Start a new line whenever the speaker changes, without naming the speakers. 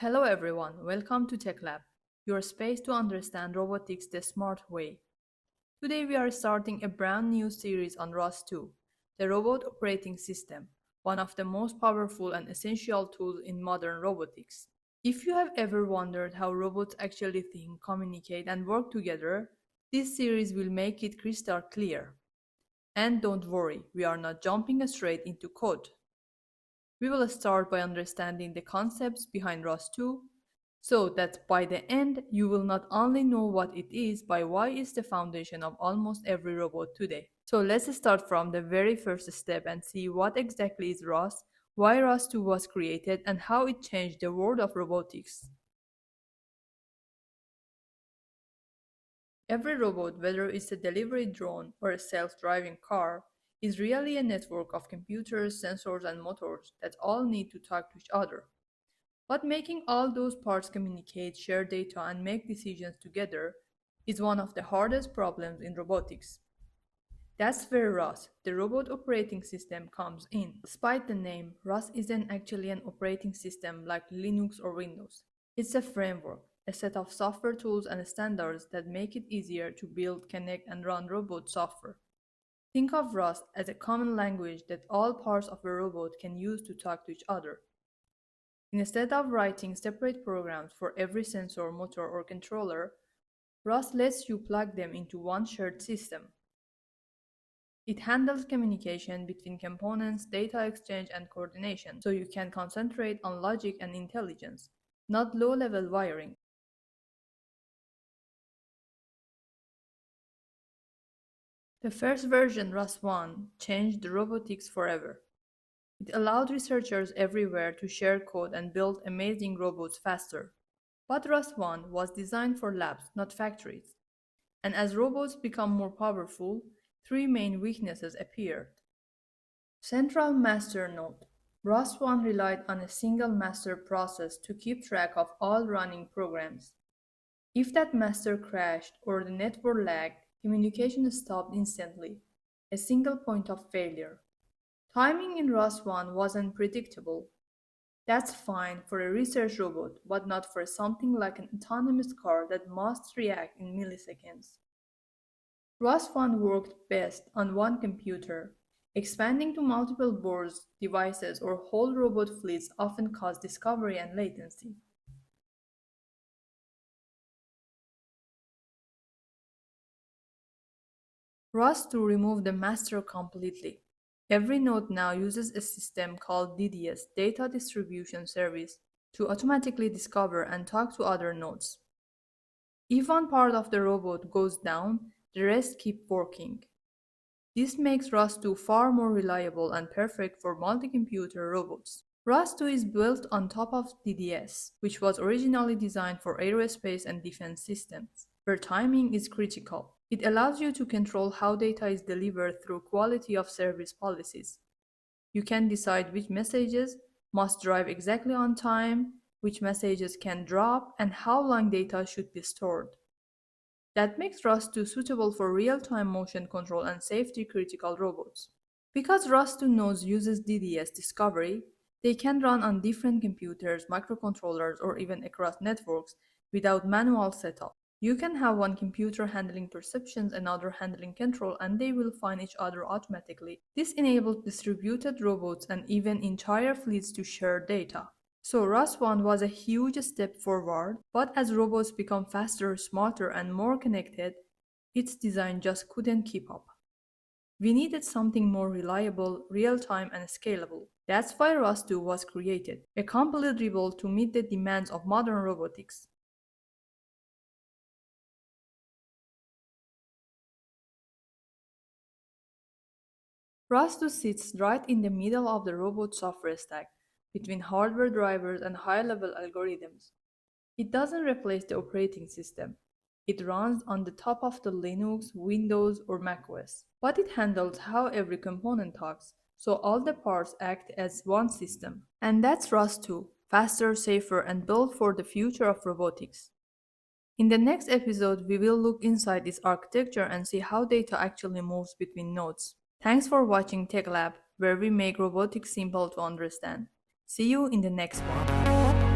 Hello everyone, welcome to Tech Lab, your space to understand robotics the smart way. Today we are starting a brand new series on ROS2, the robot operating system, one of the most powerful and essential tools in modern robotics. If you have ever wondered how robots actually think, communicate, and work together, this series will make it crystal clear. And don't worry, we are not jumping straight into code. We will start by understanding the concepts behind ROS2 so that by the end you will not only know what it is, but why it's the foundation of almost every robot today. So let's start from the very first step and see what exactly is ROS, why ROS2 was created, and how it changed the world of robotics. Every robot, whether it's a delivery drone or a self-driving car, is really a network of computers, sensors, and motors that all need to talk to each other. But making all those parts communicate, share data, and make decisions together is one of the hardest problems in robotics. That's where ROS, the robot operating system, comes in. Despite the name, ROS isn't actually an operating system like Linux or Windows. It's a framework, a set of software tools and standards that make it easier to build, connect, and run robot software. Think of ROS as a common language that all parts of a robot can use to talk to each other. Instead of writing separate programs for every sensor, motor, or controller, ROS lets you plug them into one shared system. It handles communication between components, data exchange, and coordination, so you can concentrate on logic and intelligence, not low-level wiring. The first version, ROS1, changed robotics forever. It allowed researchers everywhere to share code and build amazing robots faster. But ROS1 was designed for labs, not factories. And as robots become more powerful, three main weaknesses appeared. Central master node. ROS1 relied on a single master process to keep track of all running programs. If that master crashed or the network lagged, communication stopped instantly, a single point of failure. Timing in ROS1 wasn't predictable. That's fine for a research robot, but not for something like an autonomous car that must react in milliseconds. ROS1 worked best on one computer. Expanding to multiple boards, devices, or whole robot fleets often caused discovery and latency. ROS2 removed the master completely. Every node now uses a system called DDS, Data Distribution Service, to automatically discover and talk to other nodes. If one part of the robot goes down, the rest keep working. This makes ROS2 far more reliable and perfect for multi-computer robots. ROS2 is built on top of DDS, which was originally designed for aerospace and defense systems, where timing is critical. It allows you to control how data is delivered through quality of service policies. You can decide which messages must drive exactly on time, which messages can drop, and how long data should be stored. That makes ROS2 suitable for real-time motion control and safety-critical robots. Because ROS2 nodes uses DDS discovery, they can run on different computers, microcontrollers, or even across networks without manual setup. You can have one computer handling perceptions, another handling control, and they will find each other automatically. This enabled distributed robots and even entire fleets to share data. So ROS1 was a huge step forward, but as robots become faster, smarter, and more connected, its design just couldn't keep up. We needed something more reliable, real-time, and scalable. That's why ROS2 was created, a complete rebuild to meet the demands of modern robotics. ROS2 sits right in the middle of the robot software stack, between hardware drivers and high-level algorithms. It doesn't replace the operating system. It runs on the top of the Linux, Windows, or macOS. But it handles how every component talks, so all the parts act as one system. And that's ROS2, faster, safer, and built for the future of robotics. In the next episode, we will look inside this architecture and see how data actually moves between nodes. Thanks for watching Tech Lab, where we make robotics simple to understand. See you in the next one.